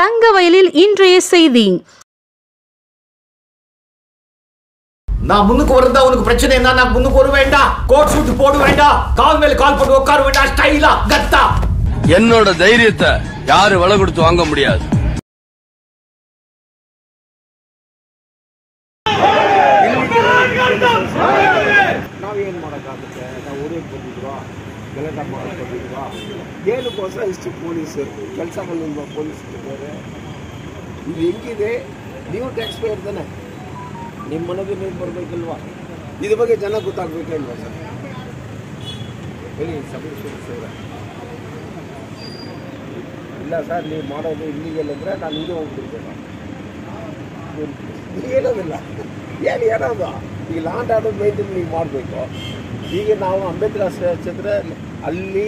தங்கவயலில் இன்றைய செய்தி. நான் முன்னுக்கு வரதா உனக்கு பிரச்சனை என்ன? நான் முன்னுக்கு வர வேண்டாம், கோட் சூட் போட வேண்டாம், கால் மேல கால் போட்டு உட்கார வேண்டாம், ஸ்டைலா கத்தா. என்னோட தைரியத்தை யாரு விலை கொடுத்து வாங்க முடியாது. ನಾವೇನು ಮಾಡೋಕ್ಕಾಗುತ್ತೆ? ನಾವು ಊರಿಗೆ ಬಂದಿದ್ವಾ, ಗಲಾಟೆ ಮಾಡೋಕ್ಕೆ ಬಂದಿದ್ವಾ? ಏನಕ್ಕೋಸ್ಕರ ಇಷ್ಟು ಪೊಲೀಸರು ಕೆಲಸಗಳಿಲ್ವ? ಪೊಲೀಸರು ಬೇರೆ ಇದು ಹೆಂಗಿದೆ? ನೀವು ಟ್ಯಾಕ್ಸ್ ಪೇಯರ್ ತಾನೆ, ನಿಮ್ಮ ಮನೆಗೆ ನೀವು ಬರಬೇಕಲ್ವಾ? ಇದ್ರ ಬಗ್ಗೆ ಜನ ಗೊತ್ತಾಗಬೇಕಲ್ವಾ ಸರ್? ಹೇಳಿ ಸರ್. ಇಲ್ಲ ಸರ್, ನೀವು ಮಾಡೋದು ಇಲ್ಲಿಗೆಲ್ಲ ಅಂದರೆ ನಾನು ಹಿಂಗೆ ಹೋಗ್ಬಿಡ್ತೇನೆ. ಹೇಳೋದಿಲ್ಲ, ಹೇಳೋದು ಈಗ ಲಾಂಡ್ ಆರ್ಡರ್ ಮೇಂಟೈನ್ ನೀವು ಮಾಡಬೇಕು. ಈಗ ನಾವು ಅಂಬೇಡ್ಕರ್ ಹಚ್ಚಿದ್ರೆ ಅಲ್ಲಿ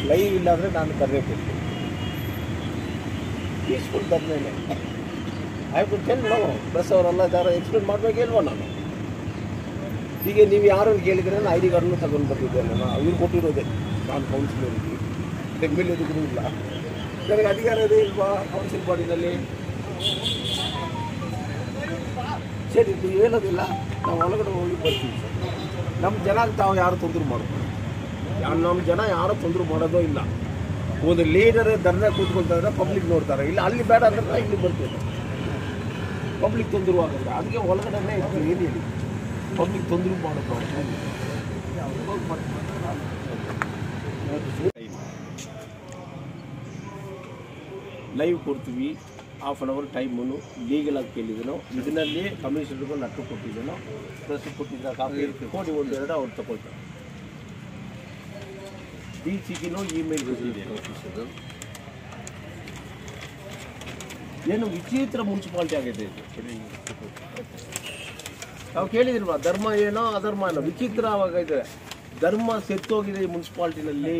ಲೈವ್ ಇಲ್ಲಾಂದರೆ ನಾನು ಬರಬೇಕು. ಪೀಸ್ಫುಲ್ ಧರ್ಮೇನೆ ಆಯ್ತು ಟೆನ್ ನಾವು ಪ್ಲಸ್ ಅವರೆಲ್ಲ ಯಾರು ಎಕ್ಸ್ಪ್ಲೇನ್ ಮಾಡಬೇಕಿಲ್ವ? ನಾನು ಈಗ ನೀವು ಯಾರನ್ನು ಕೇಳಿದರೆ ನಾನು ID ಕಾರ್ಡನ್ನು ತಗೊಂಡು ಬರ್ತಿದ್ದೆ. ನಾನು ಅವ್ರು ಕೊಟ್ಟಿರೋದೆ, ನಾನು ಕೌನ್ಸಿಲರ್ಗೆ MLA ಇಲ್ಲ, ನನಗೆ ಅಧಿಕಾರ ಇದೆ ಇಲ್ವಾ ಕೌನ್ಸಿಲ್ ಬಾಡಿನಲ್ಲಿ? ಸರಿ, ನೀವು ಹೇಳೋದಿಲ್ಲ, ನಾವು ಒಳಗಡೆ ಹೋಗಿ ಬರ್ತೀವಿ ಸರ್. ನಮ್ಮ ಜನ ತಾವು ಯಾರು ತೊಂದರೆ ಮಾಡೋದು? ನಮ್ಮ ಜನ ಯಾರು ತೊಂದರೆ ಮಾಡೋದೋ ಇಲ್ಲ. ಒಂದು ಲೀಡರ್ ಧರ್ನ ಕೂತ್ಕೊಳ್ತಾರೆ, ಪಬ್ಲಿಕ್ ನೋಡ್ತಾರೆ. ಇಲ್ಲ ಅಲ್ಲಿ ಬೇಡ ಅಂದ್ರೆ ಇಲ್ಲಿ ಬರ್ತೀವಿ, ಪಬ್ಲಿಕ್ ತೊಂದರೆ ಆಗುತ್ತೆ. ಅದಕ್ಕೆ ಒಳಗಡೆ ಇರ್ತೀವಿ. ಏನು ಹೇಳಿ, ಪಬ್ಲಿಕ್ ತೊಂದರೆ ಮಾಡೋದು ಲೈವ್ ಕೊಡ್ತೀವಿ. ಹಾಫ್ ಆನ್ ಅವರ್ ಟೈಮನ್ನು ಲೀಗಲಾಗಿ ಕೇಳಿದನೋ, ಇದರಲ್ಲಿ ಕಮಿಷನರ್ಗೂ ನಟ್ಟು ಕೊಟ್ಟಿದ್ದೇನೋ, ಪ್ರೆಸ್ ಕೊಟ್ಟಿದ್ದ ಕಾಪಿ ಕೋಡಿ ಒಂದೆರಡು ಅವ್ರು ತಗೊಳ್ತಾರೆ. DCಗಿನೂ ಇಮೇಲ್ ಬಂದಿದೆ. ಏನು ವಿಚಿತ್ರ ಮುನ್ಸಿಪಾಲ್ಟಿ ಆಗಿದೆ ಇದು. ನಾವು ಕೇಳಿದಿಲ್ವಾ, ಧರ್ಮ ಏನೋ ಅಧರ್ಮ ಏನೋ ವಿಚಿತ್ರವಾಗಿದೆ. ಧರ್ಮ ಸೆತ್ತೋಗಿದೆ ಈ ಮುನ್ಸಿಪಾಲ್ಟಿನಲ್ಲಿ.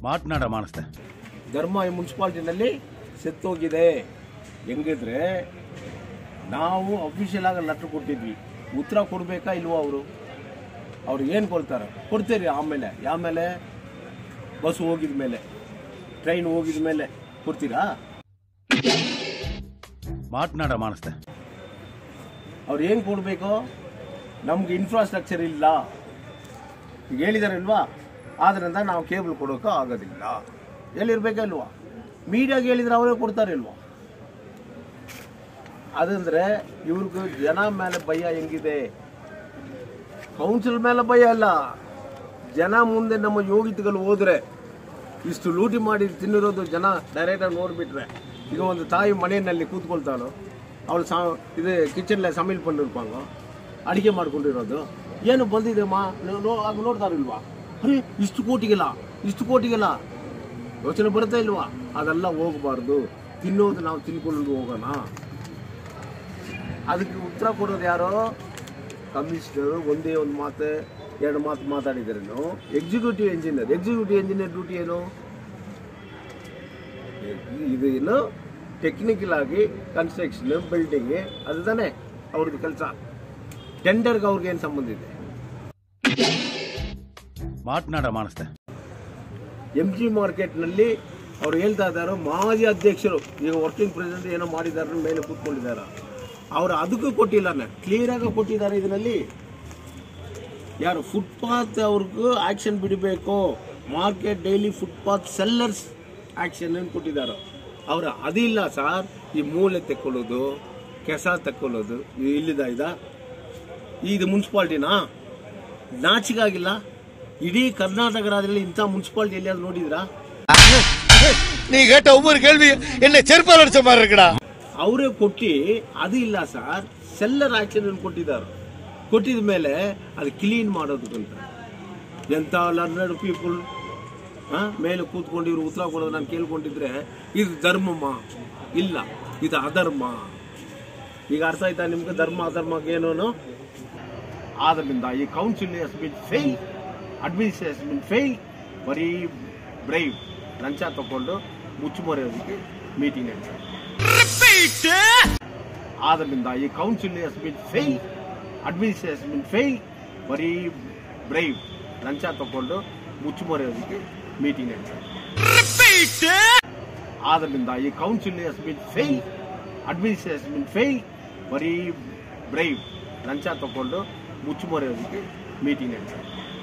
ಮಾತನಾಡ ಮಾಡಿಸ್ತೆ. ಧರ್ಮ ಈ ಮುನ್ಸಿಪಾಲ್ಟಿನಲ್ಲಿ ಸೆತ್ತೋಗಿದೆ. ಹೆಂಗಿದ್ರೆ ನಾವು ಅಫಿಷಿಯಲ್ ಆಗಿ ಲೆಟ್ರ್ ಕೊಟ್ಟಿದ್ವಿ, ಉತ್ತರ ಕೊಡಬೇಕಾ ಇಲ್ವೋ? ಅವ್ರು ಏನು ಕೊಡ್ತಾರೆ? ಕೊಡ್ತೀರಿ. ಆಮೇಲೆ ಬಸ್ ಹೋಗಿದ ಮೇಲೆ, ಟ್ರೈನ್ ಹೋಗಿದ ಮೇಲೆ ಕೊಡ್ತೀರಾ? ಮಾತನಾಡ ಮಾಡಿಸ್ತೆ. ಅವ್ರು ಏನು ಕೊಡಬೇಕು? ನಮ್ಗೆ ಇನ್ಫ್ರಾಸ್ಟ್ರಕ್ಚರ್ ಇಲ್ಲ, ಈಗ ಹೇಳಿದಾರೆ ಇಲ್ವಾ? ಆದ್ರಿಂದ ನಾವು ಕೇಬಲ್ ಕೊಡೋಕೆ ಆಗೋದಿಲ್ಲ. ಎಲ್ಲಿರ್ಬೇಕಲ್ವಾ? ಮೀಡಿಯಾಗೆ ಹೇಳಿದ್ರೆ ಅವರೇ ಕೊಡ್ತಾರೆ ಇಲ್ವಾ? ಅದಂದ್ರೆ ಇವ್ರಿಗೆ ಜನ ಮೇಲೆ ಭಯ ಹೆಂಗಿದೆ? ಕೌನ್ಸಿಲ್ ಮೇಲೆ ಭಯ ಅಲ್ಲ, ಜನ ಮುಂದೆ ನಮ್ಮ ಯೋಗಿತಗಳು ಹೋದ್ರೆ ಇಷ್ಟು ಲೂಟಿ ಮಾಡಿ ತಿನ್ನಿರೋದು ಜನ ಡೈರೆಕ್ಟಾಗಿ ನೋಡಿಬಿಟ್ರೆ. ಈಗ ಒಂದು ತಾಯಿ ಮನೆಯಲ್ಲಿ ಕೂತ್ಕೊಳ್ತಾಳು, ಅವಳು ಇದು ಕಿಚನ್ಲೆ ಸಮೇಲ್ ಪಂಡಿರ್ಪಾಂಗ ಅಡುಗೆ ಮಾಡ್ಕೊಂಡಿರೋದು. ಏನು ಬಂದಿದೆ ನೋಡ್ತಾರಿಲ್ವಾ? ಅರೆ ಇಷ್ಟು ಕೋಟಿಗೆಲ್ಲ ಯೋಚನೆ ಬರುತ್ತೆ ಇಲ್ವಾ? ಅದೆಲ್ಲ ಹೋಗಬಾರ್ದು. ತಿನ್ನೋದು ನಾವು ತಿನ್ಕೊಂಡು ಹೋಗೋಣ. ಅದಕ್ಕೆ ಉತ್ತರ ಕೊಡೋದು ಯಾರೋ? ಕಮಿಷನರು. ಒಂದೇ ಒಂದು ಮಾತು ಎರಡು ಮಾತು ಮಾತಾಡಿದ್ರೇನು? ಎಕ್ಸಿಕ್ಯೂಟಿವ್ ಇಂಜಿನಿಯರ್ ಡ್ಯೂಟಿ ಏನು? ಇದು ಏನು ಟೆಕ್ನಿಕಲ್ ಆಗಿ ಕನ್ಸ್ಟ್ರಕ್ಷನ್ ಬಿಲ್ಡಿಂಗ್ ಅದು ತಾನೇ ಅವ್ರದ್ದು ಕೆಲಸ. ಟೆಂಡರ್ಗೆ ಅವ್ರಿಗೇನು ಸಂಬಂಧ ಇದೆ? ಮಾತನಾಡ ಮಾಡಿಸ್ತೆ. MG ಮಾರ್ಕೆಟ್ನಲ್ಲಿ ಅವ್ರು ಹೇಳ್ತಾ ಇದ್ದಾರೆ, ಮಾಜಿ ಅಧ್ಯಕ್ಷರು ಈಗ ವರ್ಕಿಂಗ್ ಪ್ರೆಸಿಡೆಂಟ್ ಏನೋ ಮಾಡಿದ್ದಾರೆ, ಮೇಲೆ ಕೂತ್ಕೊಂಡಿದ್ದಾರೆ. ಅವರು ಅದಕ್ಕೂ ಕೊಟ್ಟಿಲ್ಲ, ಕ್ಲಿಯರಾಗಿ ಕೊಟ್ಟಿದ್ದಾರೆ. ಇದರಲ್ಲಿ ಯಾರು ಫುಟ್ಪಾತ್ ಅವ್ರಿಗೂ ಆ್ಯಕ್ಷನ್ ಬಿಡಬೇಕು, market daily footpath sellers action ಏನು ಕೊಟ್ಟಿದ್ದಾರೆ. ಅವರು ಅದಿಲ್ಲ ಸರ್. ಈ ಮೂಲೆ ತೆಕ್ಕೊಳ್ಳೋದು, ಕೆಸ ತೆಕ್ಕೊಳ್ಳೋದು ಇಲ್ಲಿದ ಇದು ಮುನ್ಸಿಪಾಲ್ಟಿನಾ? ನಾಚಿಗಾಗಿಲ್ಲ? ಇಡೀ ಕರ್ನಾಟಕ ರಾಜ್ಯದಲ್ಲಿ ಇಂಥ ಮುನ್ಸಿಪಾಲ್ಟಿ ಎಲ್ಲಿಯಾದ್ರು ನೋಡಿದ್ರಾ? ಅವರೇ ಕೊಟ್ಟು ಅದು ಇಲ್ಲ ಸರ್. ಸೆಲ್ಲರ್ ಆಕ್ಷನ್ ಕೊಟ್ಟಿದ್ದಾರೆ. ಕೊಟ್ಟಿದ ಮೇಲೆ ಅದು ಕ್ಲೀನ್ ಮಾಡೋದು ಅಂತ ಎಂಥ ಲರ್ನರ್ಡ್ ಪೀಪಲ್ ಮೇಲೆ ಕೂತ್ಕೊಂಡಿವ್ರು ಉತ್ತರ ಕೊಡೋದು ನಾನು ಕೇಳ್ಕೊಂಡಿದ್ರೆ ಇದು ಧರ್ಮಮ್ಮ? ಇಲ್ಲ, ಇದು ಅಧರ್ಮ. ಈಗ ಅರ್ಥ ಆಯ್ತಾ ನಿಮ್ಗೆ? ಧರ್ಮ ಅಧರ್ಮಕ್ಕೆ ಏನೋನು. ಆದ್ರಿಂದ ಈ council has been fail, administration has been fail, very bribe. ಲಂಚ ತಗೊಂಡು ಮುಚ್ಚುಮರೆಯೋದಕ್ಕೆ ಮೀಟಿಂಗ್ ನಡೆಸ್ತಾರೆ. ಆದ್ರಿಂದ ಈ council has been fail, administration has been fail, very bribe. ಲಂಚ ತಗೊಂಡು ಮುಚ್ಚುಮರೆಯೋದಕ್ಕೆ ಮೀಟಿಂಗ್ ನಡೆಸ್ತಾರೆ. ಆದ್ದರಿಂದ ಈ council has been fail, administration has been fail, ಬರೀ ಬ್ರೈವ್ ಲಂಚ ತಗೊಂಡು ಮುಚ್ಚುಮರೆಯೋದಕ್ಕೆ ಮೀಟಿಂಗ್ ನಡೆಸ್ತಾರೆ.